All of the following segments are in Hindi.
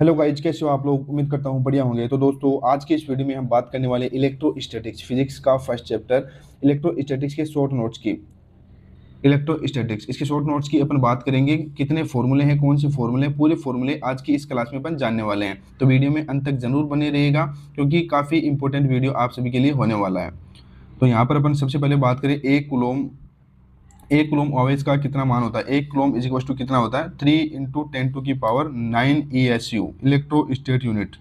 हेलो गाइज, कैसे हो आप लोग। उम्मीद करता हूँ बढ़िया होंगे। तो दोस्तों, आज की इस वीडियो में हम बात करने वाले इलेक्ट्रोस्टैटिक्स फिजिक्स का फर्स्ट चैप्टर इलेक्ट्रोस्टैटिक्स के शॉर्ट नोट्स की। इलेक्ट्रोस्टैटिक्स इसके शॉर्ट नोट्स की अपन बात करेंगे। कितने फॉर्मूले हैं, कौन से फॉर्मूले हैं, पूरे फॉर्मूले आज की इस क्लास में अपन जानने वाले हैं। तो वीडियो में अंत तक जरूर बने रहिएगा, क्योंकि काफ़ी इंपॉर्टेंट वीडियो आप सभी के लिए होने वाला है। तो यहाँ पर अपन सबसे पहले बात करें एक कूलम आवेश का कितना मान होता है। एक कूलम इज इक्वल टू कितना होता है, 3 × 10⁹ इलेक्ट्रोस्टेट यूनिट।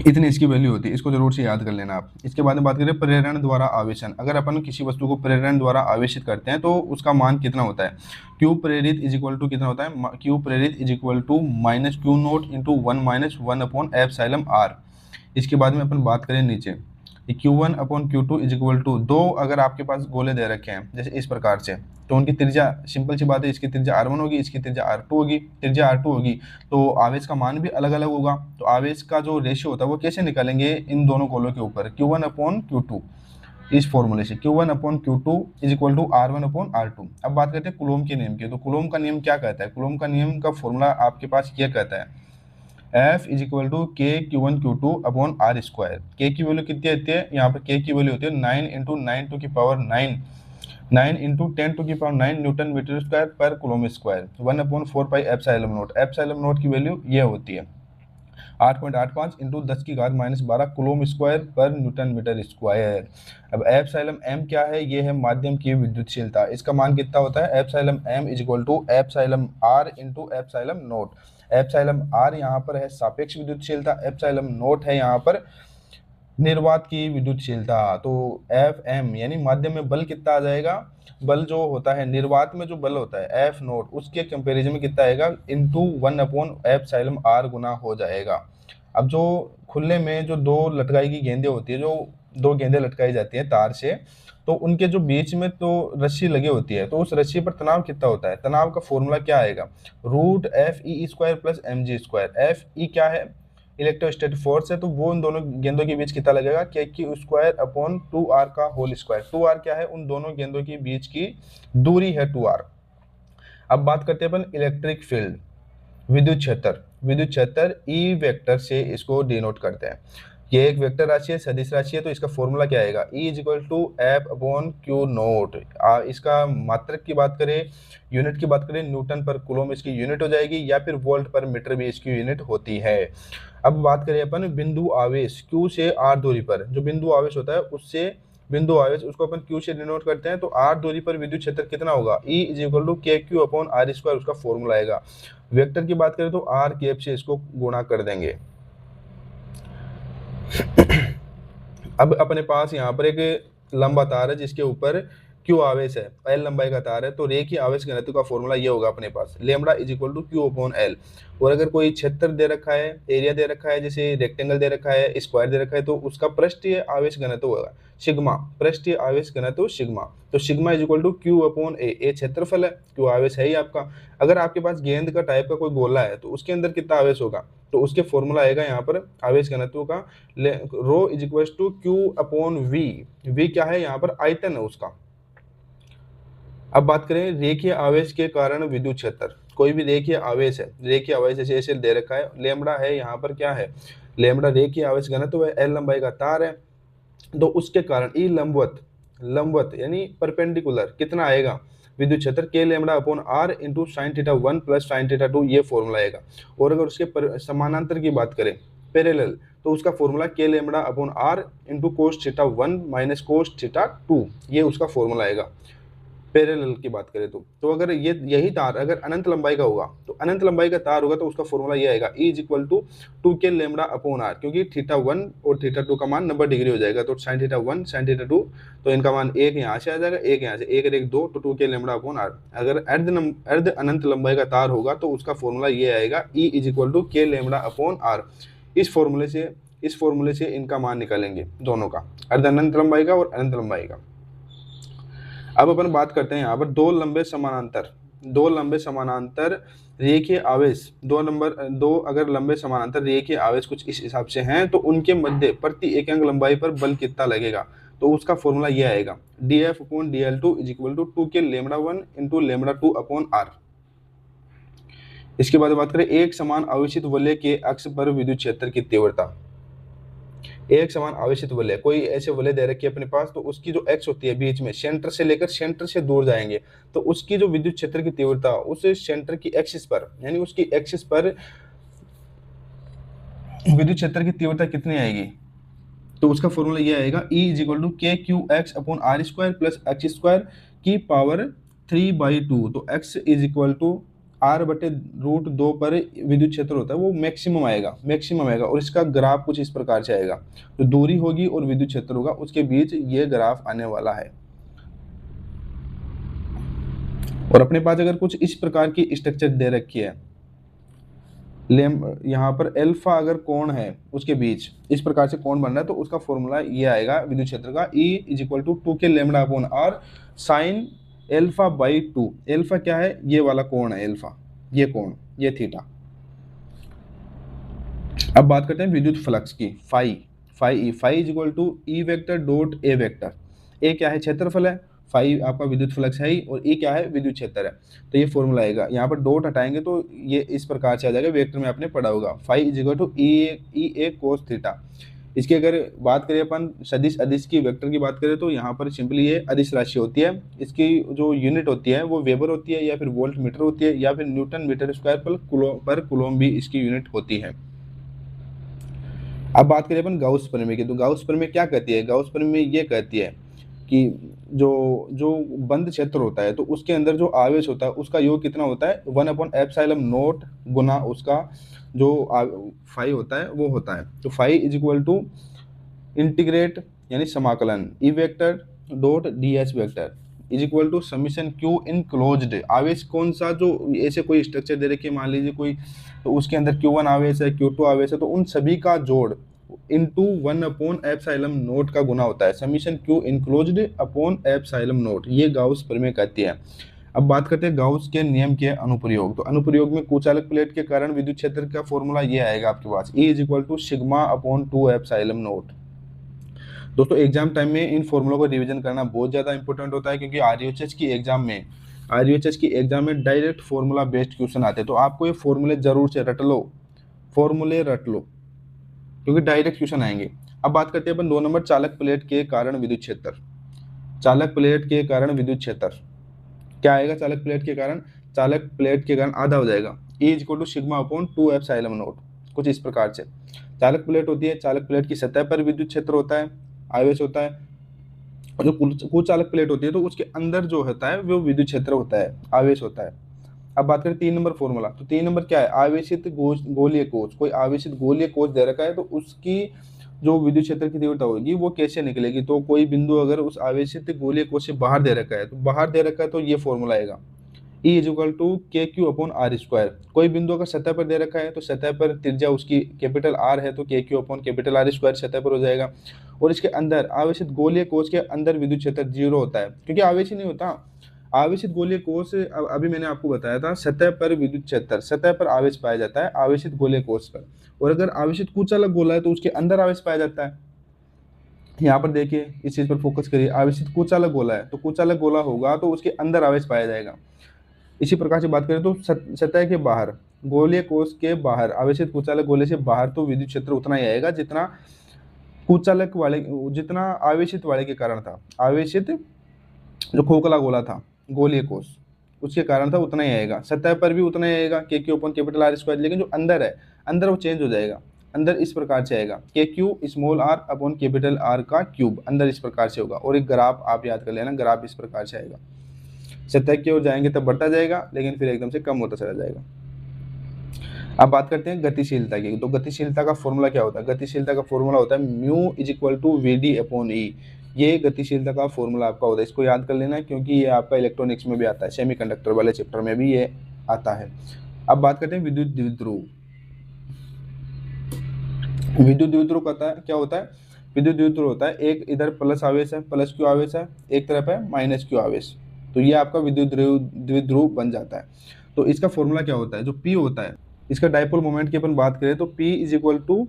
इतनी इसकी वैल्यू होती है, इसको जरूर से याद कर लेना आप। इसके बाद में बात करें प्रेरण द्वारा आवेशन। अगर अपन किसी वस्तु को प्रेरण द्वारा आवेशित करते हैं तो उसका मान कितना होता है। क्यू प्रेरित इज इक्वल टू कितना होता है, क्यू प्रेरित is equal to -Q0 × 1 - 1/ε r। इसके बाद में अपन बात करें नीचे, Q1/Q2 इज इक्वल टू दो। अगर आपके पास गोले दे रखे हैं जैसे इस प्रकार से, तो उनकी त्रिज्या सिंपल सी बात है, इसकी त्रिज्या R1 होगी, इसकी त्रिज्या R2 होगी। त्रिज्या R2 होगी तो आवेश का मान भी अलग अलग होगा। तो आवेश का जो रेशियो होता है वो कैसे निकालेंगे, इन दोनों गोलों के ऊपर Q1/Q2, इस फॉर्मूले से Q1/Q2 is equal to R1/R2। अब बात करते हैं कुलोम के नियम की। तो कुलोम का नियम क्या कहता है, कुलोम का नियम का फॉर्मूला आपके पास ये कहता है, F इज इक्वल टू के Q1Q2/R²। के की वैल्यू कितनी आती है, यहाँ पर के की वैल्यू होती है 9 × 9 न्यूटन मीटर स्क्वायर पर कूलम स्क्वायर, 1/4πε0। एप्सिलॉन की वैल्यू ये होती है 8.85 × 10⁻12 कूलम स्क्वायर पर न्यूटन मीटर स्क्वायर। अब एप्सिलॉन एम क्या है, ये है माध्यम की विद्युतशीलता। इसका मान कितना होता है, epsilon m is equal to epsilon r into epsilon naught. Epsilon r यहाँ पर है सापेक्ष विद्युतशीलता, एप्सिलॉन नोट है यहाँ पर निर्वात की विद्युतशीलता। तो एफ एम यानी माध्यम में बल कितना आ जाएगा, बल जो होता है निर्वात में जो बल होता है एफ नोट, उसके कंपैरिजन में कितना आएगा, इंटू 1/εr गुना हो जाएगा। अब जो खुले में जो दो लटकाई की गेंदें होती है, जो दो गेंदें लटकाई जाती है तार से, तो उनके जो बीच में तो रस्सी लगी होती है, तो उस रस्सी पर तनाव कितना होता है। तनाव का फॉर्मूला क्या आएगा, √FE² + mg²। एफ ई क्या है, इलेक्ट्रोस्टैटिक फोर्स है, तो वो उन दोनों गेंदों के बीच कितना लगेगा, KQ² /2r का होल स्क्वायर। 2r क्या है, उन दोनों गेंदों के बीच की दूरी है 2r। अब बात करते हैं अपन इलेक्ट्रिक फील्ड, विद्युत क्षेत्र। विद्युत क्षेत्र ई वेक्टर से इसको डिनोट करते हैं। ये एक वेक्टर राशि है, सदिश राशि है, तो इसका फॉर्मूला क्या आएगा, E is equal to F/Q0। इसका मात्रक की बात करें, यूनिट की बात करें, न्यूटन पर कूलम इसकी यूनिट हो जाएगी, या फिर वोल्ट पर मीटर भी इसकी यूनिट होती है। अब बात करें अपन बिंदु आवेश Q से R दूरी पर, जो बिंदु आवेश होता है उससे बिंदु आवेश, उसको अपन Q से डिनोट करते हैं। तो R दूरी पर विद्युत क्षेत्र कितना होगा, E is equal to KQ/R², उसका फॉर्मूला आएगा। वेक्टर की बात करें तो R कैप से इसको गुणा कर देंगे। अब अपने पास यहाँ पर एक लंबा तार है जिसके ऊपर Q आवेश है, L लंबाई का तार है, तो रेखीय आवेश घनत्व का फॉर्मूला ये होगा अपने पास, lambda is equal to Q/L। और अगर कोई क्षेत्र दे रखा है, एरिया दे रखा है, जैसे रेक्टेंगल दे रखा है, स्क्वायर दे रखा है, तो उसका पृष्ठीय आवेश घनत्व होगा सिग्मा, पृष्ठीय आवेश घनत्व सिग्मा। तो sigma is equal to Q/A। ये क्षेत्रफल है, Q आवेश है ही आपका। अगर आपके पास गेंद का टाइप का कोई गोला है तो उसके अंदर कितना आवेश होगा, तो उसके फॉर्मूला आएगा यहाँ पर आवेश घनत्व का, rho is equal to Q/V। V क्या है, यहाँ पर आयतन है उसका। अब बात करें रेखीय आवेश के कारण विद्युत क्षेत्र। कोई भी रेखीय आवेश है, रेखीय आवेश जैसे ऐसे दे रखा है, लेमडा है यहाँ पर, क्या है लेमडा रेखीय आवेश घनत्व है, L लंबाई का तार है, तो उसके कारण ई लंबवत यानी परपेंडिकुलर कितना आएगा विद्युत क्षेत्र, K/r इंटू sin θ1 + sin θ2, ये फॉर्मूला आएगा। और अगर उसके समानांतर की बात करें, पैरेलल, तो उसका formula K/r into cos θ1 - cos θ2, ये उसका फॉर्मूला आएगा पैरेलल की बात करें तो अगर यही तार अगर अनंत लंबाई का होगा, तो अनंत लंबाई का तार होगा तो उसका फॉर्मूला ये आएगा, E is equal to 2K/r, क्योंकि θ1 और θ2 का मान 90 डिग्री हो जाएगा, तो sin θ1 sin θ2, तो इनका मान एक यहाँ से आ जाएगा, एक यहाँ से, एक और एक दो, तो 2K/r। अगर अर्ध अनंत लंबाई का तार होगा तो उसका फॉर्मूला ये आएगा, E is equal to K/r। इस फॉर्मूले से इनका मान निकालेंगे दोनों का, अर्ध अनंत लंबाई का और अनंत लंबाई का। अब अपन बात करते हैं यहाँ पर दो लंबे समानांतर रेखीय आवेश, दो अगर लंबे समानांतर रेखीय आवेश कुछ इस हिसाब से हैं, तो उनके मध्य प्रति एकांक लंबाई पर बल कितना लगेगा, तो उसका फॉर्मूला ये आएगा, dF/dL2 is equal to 2K/1 into λ2/r। इसके बाद बात करें एक समान आवेशित वलय के अक्ष पर विद्युत क्षेत्र की तीव्रता। एक समान आवेशित वलय, कोई ऐसे वलय दे रखी है अपने पास, तो उसकी जो एक्स होती है बीच में, सेंटर से लेकर सेंटर से दूर जाएंगे, तो उसकी जो विद्युत क्षेत्र की तीव्रता उस सेंटर की एक्सिस पर, यानी उसकी एक्सिस पर विद्युत क्षेत्र की तीव्रता कितनी आएगी, तो उसका फॉर्मूला ये आएगा E = KQX/R² प्लस x² की पावर 3/2। तो x = R/√2 पर विद्युत क्षेत्र होता है वो मैक्सिमम आएगा और इसका ग्राफ कुछ इस प्रकार से आएगा। जो दूरी होगी और विद्युत क्षेत्र होगा उसके बीच ये ग्राफ आने वाला है। और अपने पास अगर कुछ इस प्रकार की स्ट्रक्चर दे रखी है, यहाँ पर अल्फा अगर कोण है उसके बीच इस प्रकार से कोण बन रहा है, तो उसका फॉर्मूला ये आएगा विद्युत क्षेत्र का E = 2K/λ/R sin α/2। अल्फा क्या है, ये वाला कोण है अल्फा, ये कोण, ये थीटा। अब बात करते हैं विद्युत फ्लक्स की, phi = E vector dot A vector. A क्या है, क्षेत्रफल है, फाई आपका विद्युत फ्लक्स है ही, और ई क्या है, विद्युत क्षेत्र है। तो ये फॉर्मूला आएगा, यहाँ पर डॉट हटाएंगे तो ये इस प्रकार से आ जाएगा, वेक्टर में आपने पढ़ा होगा, फाई = E cos थीटा। इसकी अगर बात करें अपन सदिश अदिश की, वेक्टर की बात करें, तो यहाँ पर सिंपली ये अदिश राशि होती है। इसकी जो यूनिट होती है वो वेबर होती है, या फिर वोल्ट मीटर होती है, या फिर न्यूटन मीटर स्क्वायर पर कूलम भी इसकी यूनिट होती है। अब बात करें अपन गाउस प्रमेय की, तो गाउस प्रमेय क्या कहती है, गाउस प्रमेय ये कहती है कि जो बंद क्षेत्र होता है तो उसके अंदर जो आवेश होता है उसका योग कितना होता है, 1/ε0 गुना उसका जो फाई होता है वो होता है। तो फाई = इंटीग्रेट यानी समाकलन E vector dot DS vector = summation Q enclosed. आवेश कौन सा, जो ऐसे कोई स्ट्रक्चर दे रखी है मान लीजिए कोई, तो उसके अंदर Q1 आवेश है, Q2 आवेश है, तो उन सभी का जोड़ इंटू 1/ε0 का गुना होता है, समीशन Q इनक्लोज्ड अपॉन ε0। ये गाउस प्रमेय कहती है। अब बात करते हैं गाउस के नियम के अनुप्रयोग। तो अनुप्रयोग में कुचालक प्लेट के कारण विद्युत क्षेत्र का फॉर्मूला ये आएगा आपके पास, E = σ/2ε0। दोस्तों एग्जाम टाइम में इन फॉर्मूलों को रिवीजन करना बहुत ज़्यादा इंपॉर्टेंट होता है, क्योंकि RUHH की एग्जाम में डायरेक्ट फॉर्मूला बेस्ड क्वेश्चन आते हैं। तो आपको ये फॉर्मूले जरूर से रट लो, क्योंकि डायरेक्ट क्वेश्चन आएंगे। अब बात करते हैं अपन 2 नंबर, चालक प्लेट के कारण विद्युत क्षेत्र। चालक प्लेट के कारण विद्युत क्षेत्र क्या आएगा, चालक प्लेट के कारण आधा हो जाएगा, E = σ/2ε0। कुछ इस प्रकार से चालक प्लेट होती है, चालक प्लेट की सतह पर विद्युत क्षेत्र होता है, आवेश होता है, और जो कुचालक प्लेट होती है तो उसके अंदर जो होता है वो विद्युत क्षेत्र होता है, आवेश होता है। अब बात करें 3 नंबर फॉर्मूला, तो 3 नंबर क्या है, आवेशित गोलीय कोश। कोई आवेशित गोलीय कोश दे रखा है तो उसकी जो विद्युत क्षेत्र की तीव्रता होगी वो कैसे निकलेगी, तो कोई बिंदु अगर उस आवेशित गोलीय कोश से बाहर दे रखा है, तो ये फॉर्मूला आएगा, E = KQ/R²। कोई बिंदु अगर सतह पर दे रखा है तो सतह पर त्रिज्या उसकी कैपिटल R है, तो KQ/R² सतह पर हो जाएगा। और इसके अंदर आवेशित गोलीय कोश के अंदर विद्युत क्षेत्र 0 होता है, क्योंकि आवेश ही नहीं होता। आवेशित गोलीय कोश, अभी मैंने आपको बताया था, सतह पर विद्युत क्षेत्र, सतह पर आवेश पाया जाता है आवेशित गोलीय कोश पर। और अगर आवेशित कुचालक गोला है तो उसके अंदर आवेश पाया जाता है। यहाँ पर देखिए, इस चीज पर फोकस करिए, आवेशित कुचालक गोला है तो कुचालक गोला होगा तो उसके अंदर आवेश पाया जाएगा। इसी प्रकार से बात करें तो सतह के बाहर, गोलीय कोश के बाहर, आवेशित कुचालक गोले से बाहर तो विद्युत क्षेत्र उतना ही आएगा जितना कुचालक वाले, जितना आवेशित वाले के कारण था। आवेशित जो खोखला गोला था गोलीय कोश, उसके कारण था, उतना ही आएगा। सतह पर भी उतना ही आएगा, KQ/R²। लेकिन जो अंदर है, अंदर वो चेंज हो जाएगा, अंदर इस प्रकार से आएगा, KQ/R/R का क्यूब, अंदर इस प्रकार से होगा। और एक ग्राफ आप याद कर लेना, ग्राफ इस प्रकार से आएगा, सतह की ओर जाएंगे तब बढ़ता जाएगा, लेकिन फिर एकदम से कम होता चला जाएगा। अब बात करते हैं गतिशीलता की। तो गतिशीलता का फॉर्मूला क्या होता है, गतिशीलता का फॉर्मूला होता है μ = VD/E। ये गतिशीलता का फॉर्मूला आपका होता है, इसको याद कर लेना, क्योंकि ये आपका इलेक्ट्रॉनिक्स में भी आता है, सेमीकंडक्टर वाले चैप्टर में भी ये आता है। अब बात करते हैं विद्युत द्विध्रुव। विद्युत द्विध्रुव क्या होता है, विद्युत द्विध्रुव होता है, एक इधर प्लस आवेश है, प्लस Q आवेश है, एक तरफ है माइनस Q आवेश, तो ये आपका विद्युत द्विध्रुव बन जाता है। तो इसका फॉर्मूला क्या होता है, जो P होता है, इसका डाइपोल मोमेंट की अपन बात करें तो P =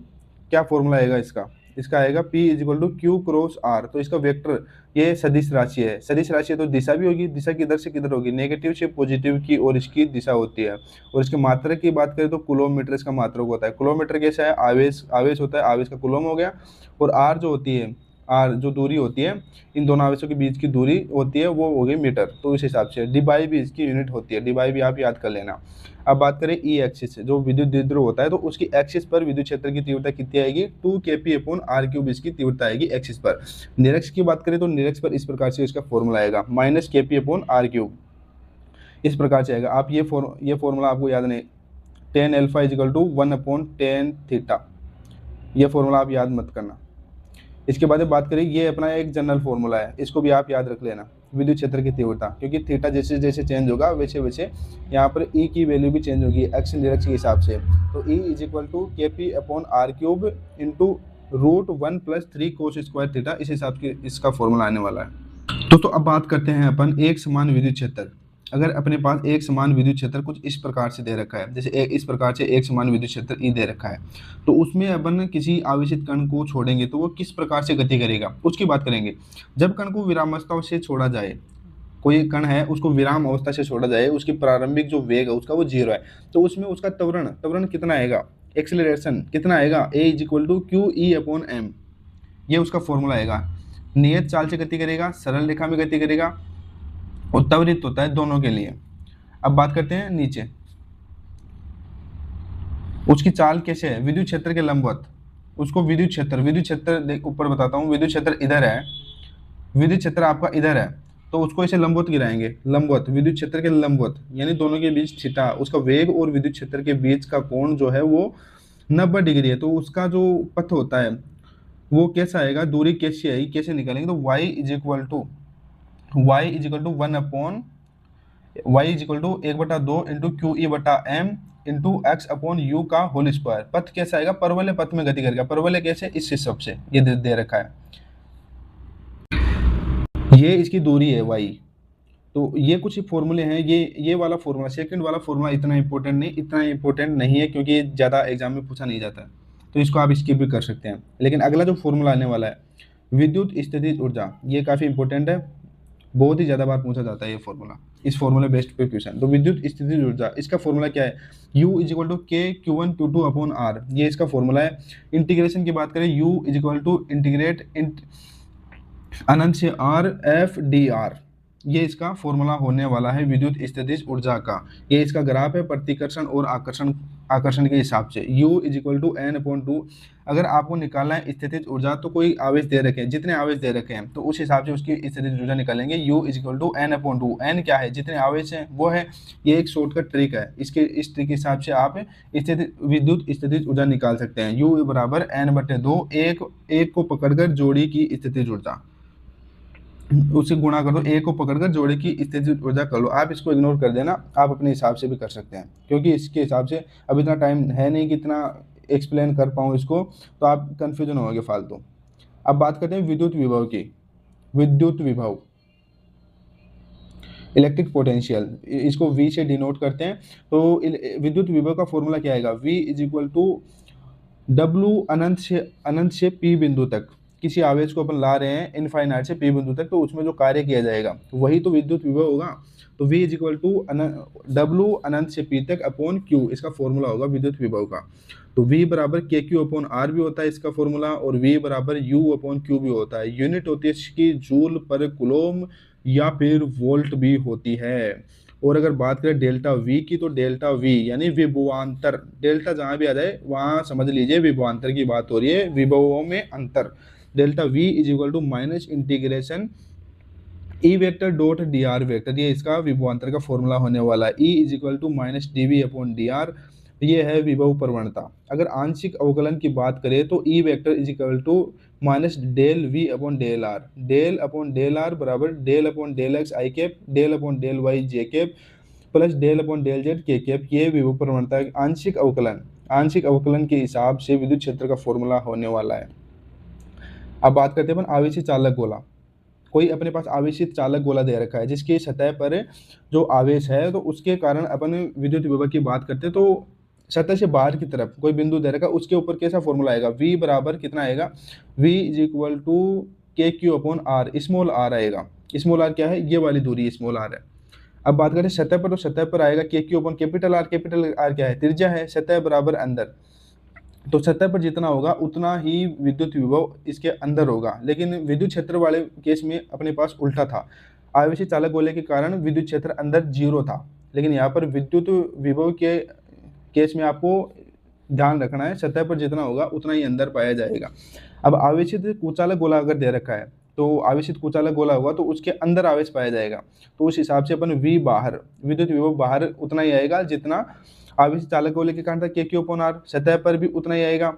क्या फॉर्मूला आएगा इसका, इसका आएगा P is equal to q cross r. तो इसका वेक्टर ये सदिश राशि है, सदिश राशि है तो दिशा भी होगी, दिशा किधर से किधर होगी, नेगेटिव से पॉजिटिव की और इसकी दिशा होती है। और इसके मात्रक की बात करें तो किलोमीटर इसका मात्रक होता है। किलोमीटर कैसा है, आवेश आवेश होता है, आवेश का कुलम हो गया। और आर जो होती है, आर जो दूरी होती है, इन दोनों आवेशों के बीच की दूरी होती है, वो हो गई मीटर। तो इस हिसाब से डी बाई भी इसकी यूनिट होती है, डी बाई भी आप याद कर लेना। अब बात करें ई एक्सिस से, जो विद्युत द्विध्रुव होता है, तो उसकी एक्सिस पर विद्युत क्षेत्र की तीव्रता कितनी आएगी, 2kp/r³ इसकी तीव्रता आएगी एक्सिस पर। निरक्ष की बात करें तो निरक्ष पर इस प्रकार से इसका फॉर्मूला आएगा -kp/r³, इस प्रकार से आएगा। आप ये फॉर्मूला आपको याद नहीं, tan alpha is equal to 1/tan theta, ये फॉर्मूला आप याद मत करना। इसके बाद बात करें, ये अपना एक जनरल फॉर्मूला है, इसको भी आप याद रख लेना, विद्युत क्षेत्र की तीव्रता, क्योंकि थीटा जैसे जैसे चेंज होगा वैसे वैसे यहाँ पर ई की वैल्यू भी चेंज होगी एक्स निरक्ष के हिसाब से। तो E is equal to kp/r³ into √1 + 3 cos² theta, इस हिसाब से इसका फॉर्मूला आने वाला है। दोस्तों अब बात करते हैं अपन एक समान विद्युत क्षेत्र। अगर अपने पास एक समान विद्युत क्षेत्र कुछ इस प्रकार से दे रखा है, जैसे इस प्रकार से एक समान विद्युत क्षेत्र ई दे रखा है, तो उसमें अपन किसी आवेशित कण को छोड़ेंगे तो वो किस प्रकार से गति करेगा उसकी बात करेंगे। जब कण को विरामावस्था से छोड़ा जाए, कोई कण है उसको विराम अवस्था से छोड़ा जाए, उसकी प्रारंभिक जो वेग है उसका वो 0 है, तो उसमें उसका त्वरण कितना आएगा, एक्सेलरेशन कितना आएगा, a = qE/m, ये उसका फॉर्मूला आएगा। नियत चाल से गति करेगा, सरल रेखा में गति करेगा, और त्वरित होता है दोनों के लिए। अब बात करते हैं नीचे, उसकी चाल कैसे है, विद्युत क्षेत्र के लंबवत, उसको विद्युत क्षेत्र ऊपर बताता हूँ, विद्युत क्षेत्र इधर है, विद्युत क्षेत्र आपका इधर है, तो उसको ऐसे लंबवत गिराएंगे, लंबवत विद्युत क्षेत्र के लंबवत, यानी दोनों के बीच थीटा, उसका वेग और विद्युत क्षेत्र के बीच का कोण जो है वो 90 डिग्री है। तो उसका जो पथ होता है वो कैसा आएगा, दूरी कैसी आएगी, कैसे निकालेंगे, तो y is equal to 1/2 into QE/m into x/u का होल स्क्वायर। पथ कैसा आएगा, परवलय पथ में गति करेगा। परवलय कैसे, इस हिसाब से ये दे रखा है, ये इसकी दूरी है y। तो ये कुछ फॉर्मूले हैं, ये वाला फॉर्मूला, सेकंड वाला फॉर्मूला इतना इंपॉर्टेंट नहीं है, क्योंकि ये ज़्यादा एग्जाम में पूछा नहीं जाता है, तो इसको आप स्किप भी कर सकते हैं। लेकिन अगला जो फॉर्मूला आने वाला है, विद्युत स्थितिज ऊर्जा, ये काफ़ी इंपॉर्टेंट है, बहुत ही ज़्यादा बार पूछा जाता है ये फॉर्मूला, इस फॉर्मूले बेस्ड पे क्वेश्चन। तो विद्युत स्थितिज ऊर्जा, इसका फॉर्मूला क्या है, U = kq1q2/r, ये इसका फॉर्मूला है। इंटीग्रेशन की बात करें, U = इंटीग्रेट अनंत से r f dr, ये इसका फॉर्मूला होने वाला है विद्युत स्थितिज ऊर्जा का। ये इसका ग्राफ है प्रतिकर्षण और आकर्षण के हिसाब से। U = n/2, अगर आपको निकालना है स्थितिज ऊर्जा, तो कोई आवेश दे रखे हैं, जितने आवेश दे रखे हैं तो उस हिसाब से उसकी स्थितिज ऊर्जा निकालेंगे। U = n/2, n क्या है, जितने आवेश हैं वो है, ये एक शॉर्टकट ट्रिक है, इस ट्रिक के हिसाब से आप विद्युत स्थितिज ऊर्जा निकाल सकते हैं। U = n/2, एक को पकड़कर जोड़ी की स्थितिज ऊर्जा, उसे गुणा कर दो, एक को पकड़कर जोड़े की स्थितिज ऊर्जा कर लो। आप इसको इग्नोर कर देना, आप अपने हिसाब से भी कर सकते हैं, क्योंकि इसके हिसाब से अब इतना टाइम है नहीं कि इतना एक्सप्लेन कर पाऊँ इसको, तो आप कंफ्यूजन होगे फालतू। अब बात करते हैं विद्युत विभव की। विद्युत विभव, इलेक्ट्रिक पोटेंशियल, इसको V से डिनोट करते हैं। तो विद्युत विभव का फॉर्मूला क्या आएगा, V = W अनंत से P बिंदु तक, किसी आवेश को अपन ला रहे हैं इनफाइनाइट से P बिंदु तक, तो उसमें जो कार्य किया जाएगा वही तो विद्युत विभव होगा। तो V = W अनंत से P तक अपॉन Q, इसका फॉर्मूला होगा विद्युत विभव का। तो V = kq/r भी होता है इसका फॉर्मूला, और V = U/Q भी होता है। यूनिट होती है इसकी जूल पर कूलम या फिर वोल्ट भी होती है। और अगर बात करें डेल्टा V की, तो डेल्टा V यानी विभवांतर, डेल्टा जहाँ भी आ जाए वहाँ समझ लीजिए विभवांतर की बात हो रही है, विभवों में अंतर। डेल्टा V = इंटीग्रेशन E/dr, ये इसका विभवांतर का फॉर्मूला होने वाला है। E = -dV/dr, ये है विभव प्रवणता। अगर आंशिक अवकलन की बात करें तो E = -del-V/del-r, del/del-r बराबर del/del-x i cap, del/del-y j cap plus del/del-z k cap, ये विभव प्रवणता आंशिक अवकलन के हिसाब से विद्युत क्षेत्र का फॉर्मूला होने वाला है। अब बात करते हैं अपन आवेशित चालक गोला। कोई अपने पास आवेशित चालक गोला दे रखा है, जिसकी सतह पर जो आवेश है, तो उसके कारण अपन विद्युत विभव की बात करते हैं। तो सतह से बाहर की तरफ कोई बिंदु दे रखा, उसके ऊपर कैसा फॉर्मूला आएगा, v बराबर कितना आएगा, v is equal to k q upon r, small r आएगा। स्मॉल आर क्या है, ये वाली दूरी स्मॉल आर है। अब बात करें सतह पर, तो सतह पर आएगा के क्यू अपॉन कैपिटल आर क्या है, त्रिज्या है, सतह बराबर अंदर, तो सतह पर जितना होगा उतना ही विद्युत विभव इसके अंदर होगा। लेकिन विद्युत क्षेत्र वाले केस में अपने पास उल्टा था, आवेशी चालक गोले के कारण विद्युत क्षेत्र अंदर 0 था, लेकिन यहाँ पर विद्युत विभव के केस में आपको ध्यान रखना है सतह पर जितना होगा उतना ही अंदर पाया जाएगा। अब आवेशित कुचालक गोला अगर दे रखा है, तो आवेशित कुचालक गोला होगा तो उसके अंदर आवेश पाया जाएगा, तो उस हिसाब से अपन v बाहर, विद्युत विभव बाहर उतना ही आएगा जितना आवेशित चालक गोले के कारण था, के क्यू अपॉन आर, सतह पर भी उतना ही आएगा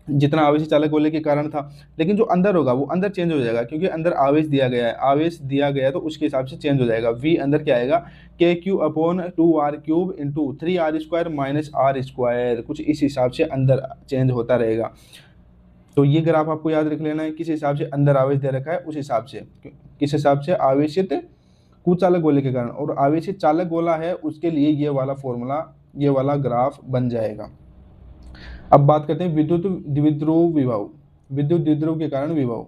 जितना आवेशित चालक गोले के कारण था। लेकिन जो अंदर होगा वो अंदर चेंज हो जाएगा, क्योंकि अंदर आवेश दिया गया है, आवेश दिया गया है तो उसके हिसाब से चेंज हो जाएगा। v अंदर क्या आएगा, के q upon 2r cube into 3r square minus r square, कुछ इस हिसाब से अंदर चेंज होता रहेगा। तो ये ग्राफ आपको याद रख लेना है, किस हिसाब से अंदर आवेश दे रखा है उस हिसाब से, किस हिसाब से आवेशित कुचालक गोले के कारण, और आवेशित चालक गोला है उसके लिए ये वाला फॉर्मूला, ये वाला ग्राफ बन जाएगा। अब बात करते हैं विद्युत द्विध्रुव विभव, विद्युत द्विध्रुव के कारण विभव,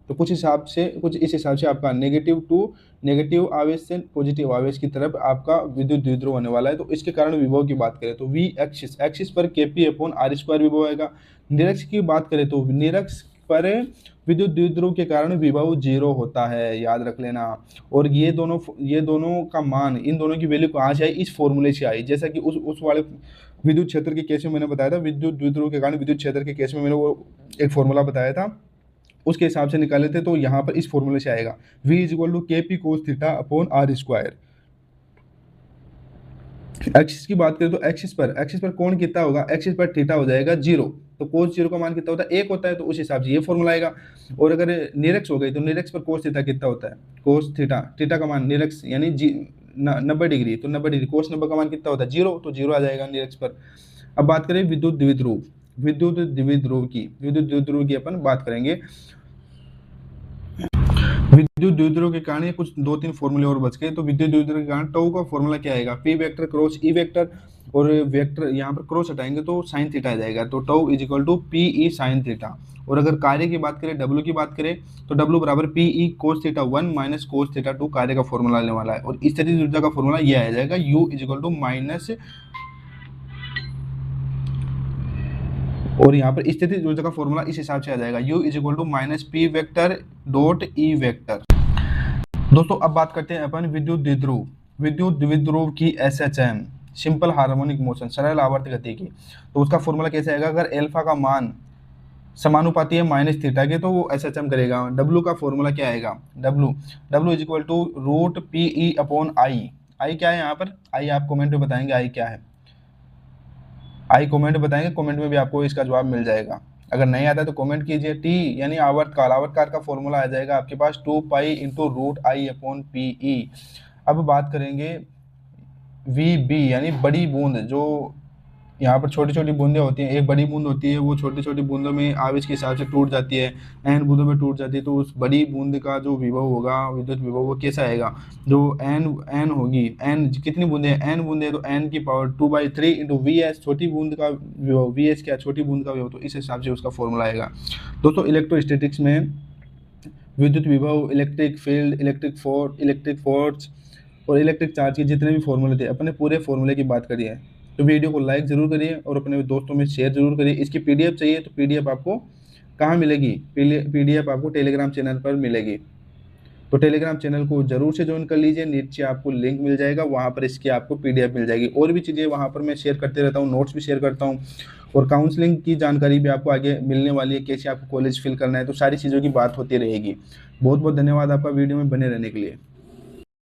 तो कुछ हिसाब से, कुछ इस हिसाब से आपका नेगेटिव टू नेगेटिव आवेश से पॉजिटिव आवेश की तरफ आपका विद्युत द्विध्रुव होने वाला है। तो इसके कारण विभव की बात करें तो v एक्सिस, एक्सिस पर kp अपॉन r स्क्वायर विभव आएगा। निरक्ष की बात करें तो निरक्ष पर विद्युत द्विध्रुव के कारण विभव 0 होता है, याद रख लेना। और ये दोनों का मान, इन दोनों की वैल्यू कहाँ से आई, इस फॉर्मूले से आई। जैसा कि उस वाले विद्युत क्षेत्र के केस में मैंने बताया था, विद्युत द्विध्रुव के कारण विद्युत क्षेत्र के केस में मैंने वो एक फॉर्मूला बताया था, उसके हिसाब से निकाले थे। तो यहाँ पर इस फॉर्मूले से आएगा v is equal to k p cos theta upon r square. Axis की बात करें तो एक्सिस पर कोण कितना होगा, एक्सिस पर थीटा हो जाएगा 0, तो कोस 0 का मान कितना होता है, 1 होता है, तो उस हिसाब से ये फॉर्मूला आएगा। और अगर निरक्ष हो गई तो निरक्ष पर कोस थीटा कितना होता है, कोस थीटा का मान निरक्ष यानी 90 डिग्री, तो 90 डिग्री कोस 90 का मान कितना होता है 0, तो 0 आ जाएगा निरक्ष पर। अब बात करें विद्युत द्विध्रुव, विद्युत द्विध्रुव की अपन बात करेंगे। विद्युत द्विध्रुव के कारण कुछ 2-3 फॉर्मूले और बच गए। तो विद्युत द्विध्रुव के कारण टाउ का फॉर्मूला क्या आएगा, P vector cross E vector, और वेक्टर यहाँ पर क्रॉस हटाएंगे तो साइन थीटा आ जाएगा, तो tau is equal to p E sine theta. और अगर कार्य की बात करें, डब्ल्यू की बात करें तो डब्ल्यू बराबर P E cos theta 1 minus cos theta 2 कार्य का फॉर्मूला लेने वाला है। और स्थितिज ऊर्जा का फॉर्मूला यह आ जाएगा u is equal to minus, और यहाँ पर स्थितिज ऊर्जा का फॉर्मूला इस हिसाब से आ जाएगा u is equal to minus p vector dot E vector. दोस्तों अब बात करते हैं अपन विद्युत द्विध्रुव की SHM, सिंपल हार्मोनिक मोशन, सरल आवर्त गति की। तो उसका फॉर्मूला कैसे आएगा, अगर एल्फा का मान समानुपाती है माइनस थीटा के तो वो SHM करेगा। W का फॉर्मूला क्या आएगा, W is equal to root P E upon I. I क्या है यहाँ पर, आई आप कमेंट में बताएंगे आई क्या है, आई कमेंट बताएंगे, कमेंट में भी आपको इसका जवाब मिल जाएगा। अगर नहीं आता तो कमेंट कीजिए। टी यानी आवर्तकाल का फॉर्मूला आ जाएगा आपके पास 2 pi into root I upon p E. अब बात करेंगे वी बी यानी बड़ी बूंद, जो यहाँ पर छोटी छोटी बूंदें होती हैं, एक बड़ी बूंद होती है वो छोटी छोटी बूंदों में आवेश के हिसाब से टूट जाती है, एन बूंदों में टूट जाती है। तो उस बड़ी बूंद का जो विभव होगा, विद्युत विभव, वो कैसा आएगा, जो एन होगी, एन कितनी बूंदें हैं, एन बूंदें, तो एन की पावर 2/3 इंटू वी एस, छोटी बूंद का विभव, वी एस क्या, छोटी बूंद का विभव, तो इस हिसाब से उसका फॉर्मूला आएगा। दोस्तों इलेक्ट्रोस्टैटिक्स में विद्युत विभव, इलेक्ट्रिक फील्ड, इलेक्ट्रिक फोर्स और इलेक्ट्रिक चार्ज के जितने भी फॉर्मूले थे, अपने पूरे फॉर्मूले की बात करिए। तो वीडियो को लाइक जरूर करिए और अपने दोस्तों में शेयर जरूर करिए। इसकी पीडीएफ चाहिए तो पीडीएफ आपको कहाँ मिलेगी, पीडीएफ आपको टेलीग्राम चैनल पर मिलेगी। तो टेलीग्राम चैनल को जरूर से ज्वाइन कर लीजिए, नीचे आपको लिंक मिल जाएगा, वहाँ पर इसकी आपको पीडीएफ मिल जाएगी। और भी चीज़ें वहाँ पर मैं शेयर करते रहता हूँ, नोट्स भी शेयर करता हूँ, और काउंसलिंग की जानकारी भी आपको आगे मिलने वाली है, कैसे आपको कॉलेज फिल करना है, तो सारी चीज़ों की बात होती रहेगी। बहुत बहुत धन्यवाद आपका वीडियो में बने रहने के लिए।